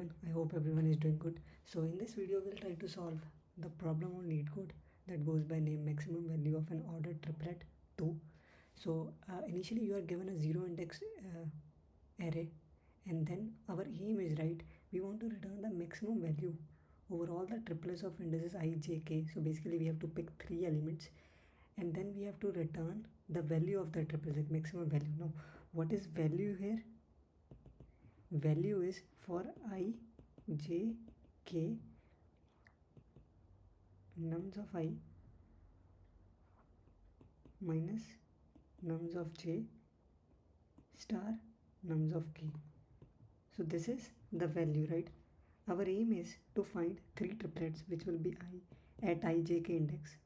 everyone, I hope everyone is doing good. So in this video we'll try to solve the problem on LeetCode that goes by name maximum value of an ordered triplet 2. So initially you are given a zero index array, and then our aim is, right, we want to return the maximum value over all the triplets of indices I, j, k. So basically we have to pick 3 elements and then we have to return the value of the triplets, like maximum value. Now what is value here? Value is for I, j, k, nums of I minus nums of j star nums of k. So this is the value, right? Our aim is to find 3 triplets which will be I at I, j, k index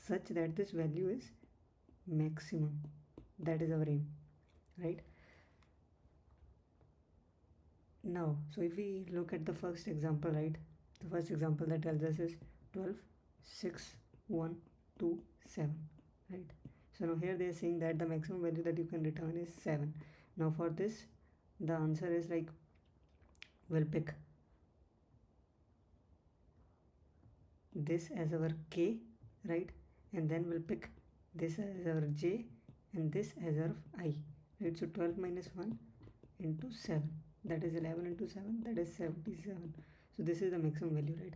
such that this value is maximum. That is our aim, right? Now, so if we look at the first example, right, the first example that tells us is 12, 6, 1, 2, 7, right? So now here they are saying that the maximum value that you can return is 7. Now for this, the answer is like, we'll pick this as our k, right? And then we'll pick this as our j and this as our I, right? So 12 minus 1 into 7, that is 11 into 7, that is 77. So this is the maximum value, right?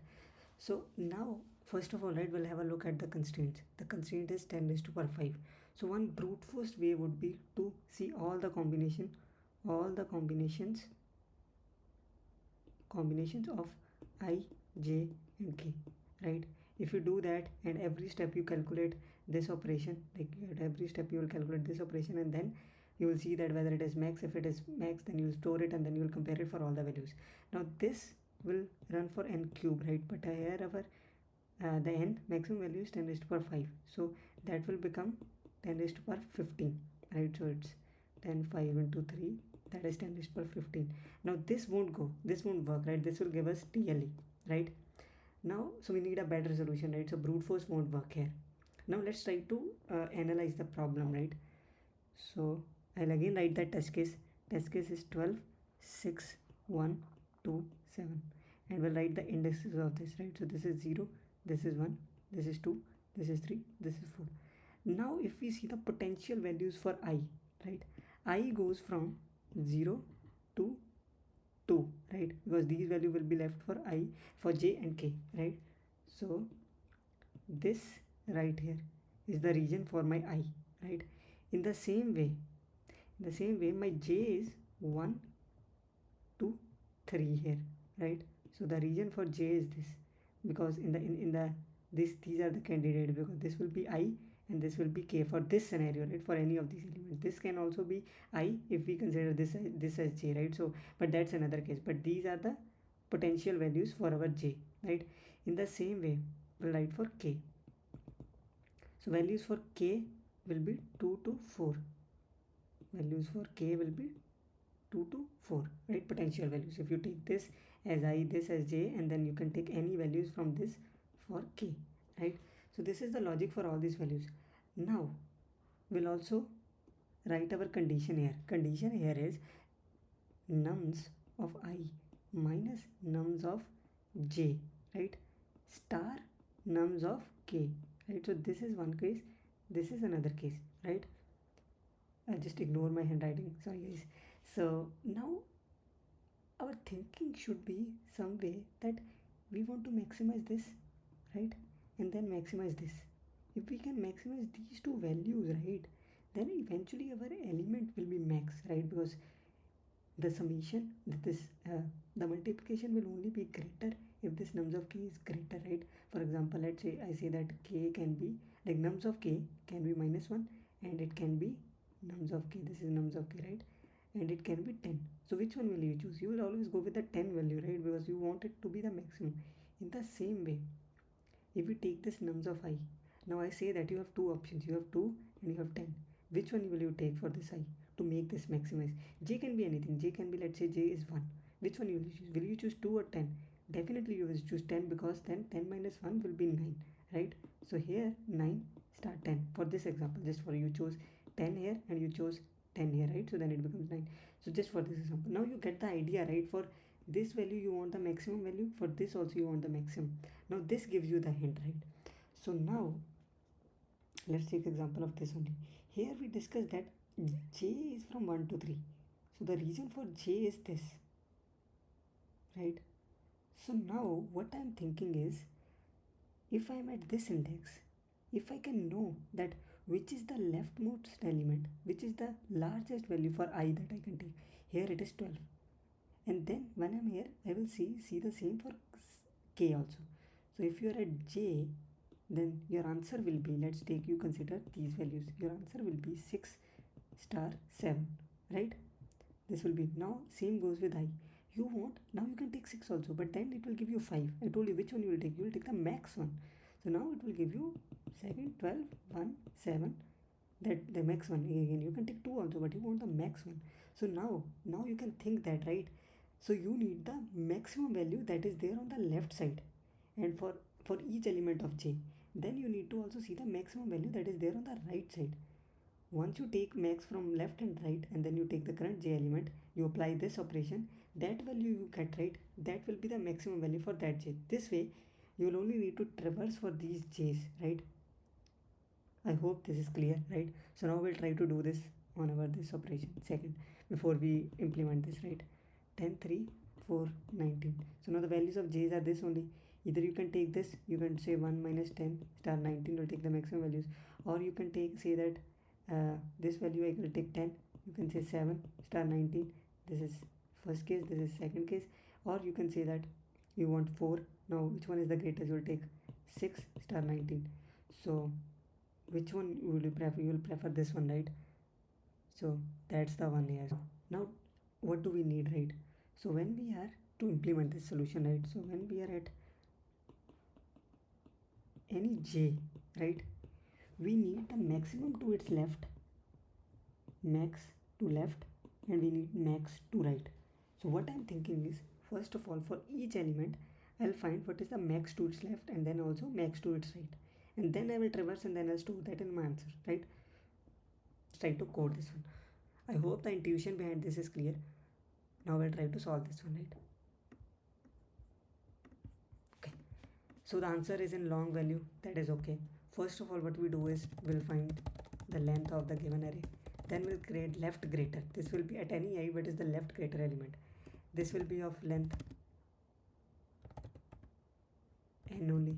So now first of all, right, we'll have a look at the constraints. The constraint is 10 raised to power 5. So one brute force way would be to see all the combinations of I, j and k, right? If you do that and every step you calculate this operation, like at every step you will calculate this operation, and then you will see that whether it is max. If it is max, then you will store it and then you will compare it for all the values. Now this will run for n cube, right? But here our the n maximum value is 10 raised to power 5, so that will become 10 raised to power 15, right? So it's 10 5 into 3, that is 10 raised to power 15. Now this won't work, right? This will give us TLE, right? Now so we need a better solution, right? So brute force won't work here. Now let's try to analyze the problem, right? So I'll again write that test case. Test case is 12, 6, 1, 2, 7, and we'll write the indexes of this, right? So this is 0, this is 1, this is 2, this is 3, this is 4. Now if we see the potential values for I, right, I goes from 0 to 2, right? Because these value will be left for I, for j and k, right? So this right here is the region for my I, right? In the same way my j is 1 to 3 here, right? So the region for j is this, because these are the candidates, because this will be I and this will be k for this scenario, right? For any of these elements, this can also be I if we consider this as j, right? So but that's another case, but these are the potential values for our j, right? In the same way we'll write for k. So values for k will be 2 to 4. Values for k will be 2 to 4, right? Potential values. If you take this as I, this as j, and then you can take any values from this for k, right? So this is the logic for all these values. Now we'll also write our condition here. Condition here is nums of I minus nums of j, right, star nums of k, right? So this is one case, this is another case, right? I'll just ignore my handwriting, sorry guys. So now our thinking should be some way that we want to maximize this, right, and then maximize this. If we can maximize these two values, right, then eventually our element will be max, right? Because the summation, the multiplication will only be greater if this nums of k is greater, right? For example, let's say I say that k can be, like, nums of k can be -1 and it can be nums of k, this is nums of k, right, and it can be 10. So which one will you choose? You will always go with the 10 value, right? Because you want it to be the maximum. In the same way, if you take this nums of I, now I say that you have two options, you have 2 and you have 10. Which one will you take for this I to make this maximize? J can be anything. J can be, let's say j is 1. Which one you will choose? Will you choose 2 or 10? Definitely you will choose 10, because then 10 minus 1 will be 9, right? So here 9 star 10 for this example, just for you chose 10 here and you chose 10 here, right? So then it becomes 9. So just for this example, now you get the idea, right, for this value you want the maximum value, for this also you want the maximum. Now this gives you the hint, right? So now let's take example of this only. Here we discussed that j is from 1 to 3. So the reason for j is this, right? So now what I'm thinking is, if I'm at this index, if I can know that which is the leftmost element, which is the largest value for I that I can take. Here it is 12. And then when I'm here, I will see the same for k also. So if you are at j, then your answer will be, let's take you consider these values. Your answer will be 6 star 7, right? This will be, now same goes with I. You want, now you can take 6 also, but then it will give you 5. I told you which one you will take. You will take the max one. So now it will give you 7, 12, 1, 7. That the max one. Again, you can take 2 also, but you want the max one. So now you can think that, right? So you need the maximum value that is there on the left side, and for each element of j. Then you need to also see the maximum value that is there on the right side. Once you take max from left and right, and then you take the current j element, you apply this operation, that value you get, right, that will be the maximum value for that j. This way you will only need to traverse for these j's, right? I hope this is clear, right? So now we'll try to do this on our this operation second, before we implement this, right? 10, 3, 4, 19. So now the values of j's are this only. Either you can take this, you can say 1 minus 10 star 19 will take the maximum values, or you can say that this value I will take 10, you can say 7 star 19, this is first case, this is second case, or you can say that you want 4. Now which one is the greatest? You will take 6 star 19. So which one will you prefer? You will prefer this one, right? So that's the one here. Now what do we need, right? So when we are to implement this solution, right, so when we are at any j, right, we need the maximum to its left, max to left, and we need max to right. So what I'm thinking is, first of all, for each element I'll find what is the max to its left and then also max to its right, and then I will traverse and then I'll store that in my answer, right? Let's try to code this one. I hope the intuition behind this is clear. Now we'll try to solve this one, right? Okay, so the answer is in long value, that is okay. First of all, what we do is we'll find the length of the given array, then we'll create left greater. This will be at any I, what is the left greater element. This will be of length n only.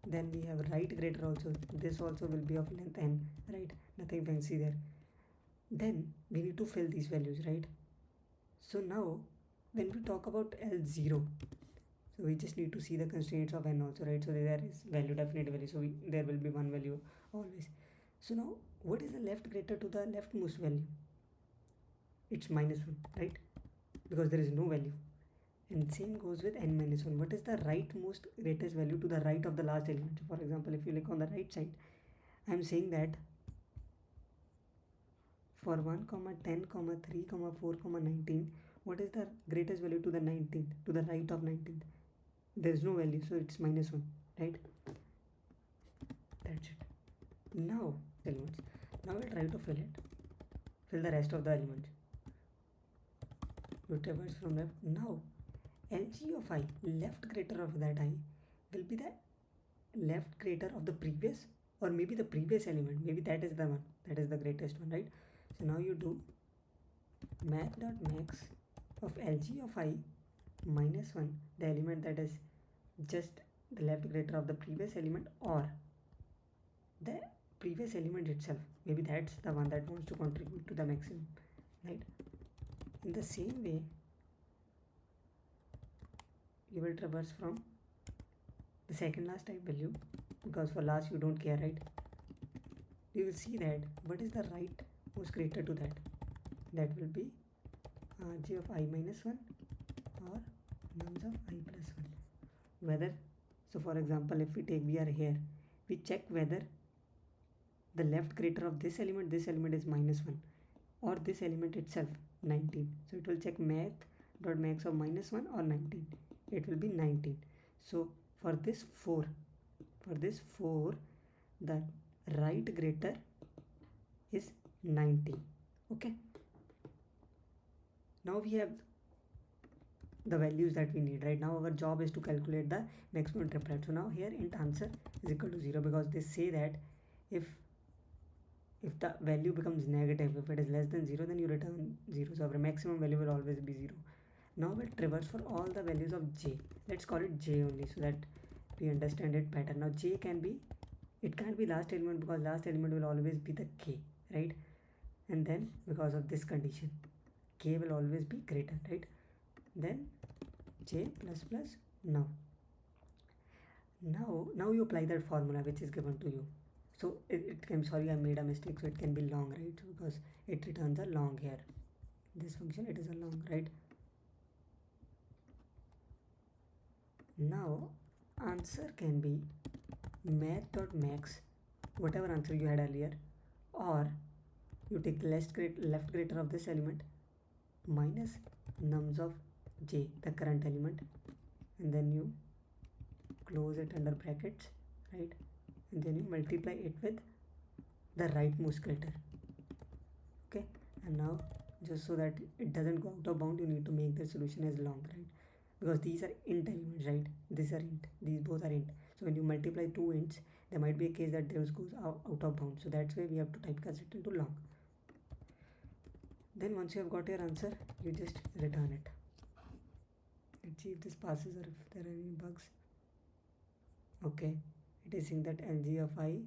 Then we have right greater also. This also will be of length n, right? Nothing fancy there. Then we need to fill these values, right? So now when we talk about L0, so we just need to see the constraints of n also, right? So there is value, definite value, so there will be one value always. So now what is the left greater to the leftmost value? It's -1, right? Because there is no value. And same goes with n minus 1. What is the rightmost greatest value to the right of the last element? For example, if you look on the right side, I am saying that for 1, 10, 3, 4, 19, what is the greatest value to the 19th, to the right of 19th? There is no value, so it's -1, right? That's it. Now elements. Now we'll try to fill the rest of the elements. You traverse from left. Now LG of I, left greater of that I, will be the left greater of the previous, or maybe the previous element. Maybe that is the one, that is the greatest one, right? So now you do math.max of LG of I -1, the element that is just the left greater of the previous element, or the previous element itself. Maybe that's the one that wants to contribute to the maximum, right? In the same way, you will traverse from the second last type value, because for last you don't care, right? You will see that what is the right most greater to that. That will be RG of I -1 or nums of I +1. Whether, so for example, if we are here, we check whether the left greater of this element is -1, or this element itself 19. So it will check math.max of -1 or 19. It will be 19. So for this 4, the right greater is 19. Okay, now we have the values that we need. Right now our job is to calculate the maximum triplet. So now here int answer is equal to 0, because they say that if the value becomes negative, if it is less than 0, then you return 0. So our maximum value will always be 0. Now we'll traverse for all the values of j. Let's call it j only so that we understand it better. Now j can be, it can't be last element because last element will always be the k, right? And then because of this condition, k will always be greater, right? Then j plus plus now you apply that formula which is given to you. So it can, sorry I made a mistake, so it can be long, right? Because it returns a long here. This function, it is a long, right? Now answer can be math.max, whatever answer you had earlier, or you take left greater of this element minus nums of j, the current element, and then you close it under brackets, right? And then you multiply it with the rightmost greater. Okay, and now just so that it doesn't go out of bound, you need to make the solution as long, right? Because these are int elements, right? These are int, these both are int. So when you multiply two ints, there might be a case that theirs goes out of bound. So that's why we have to typecast it into long. Then once you have got your answer, you just return it. Let's see if this passes or if there are any bugs. Okay, it is saying that lg of I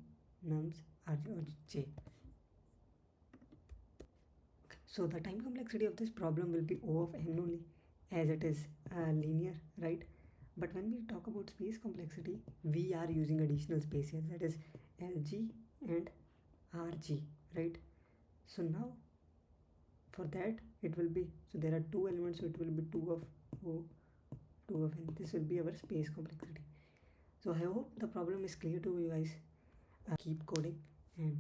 nums rj or j. Okay. So the time complexity of this problem will be O of n only, as it is linear, right? But when we talk about space complexity, we are using additional space here, that is lg and rg, right? So now for that it will be, so there are two elements, so it will be 2 of O, 2 of n. This will be our space complexity. So I hope the problem is clear to you guys. Keep coding and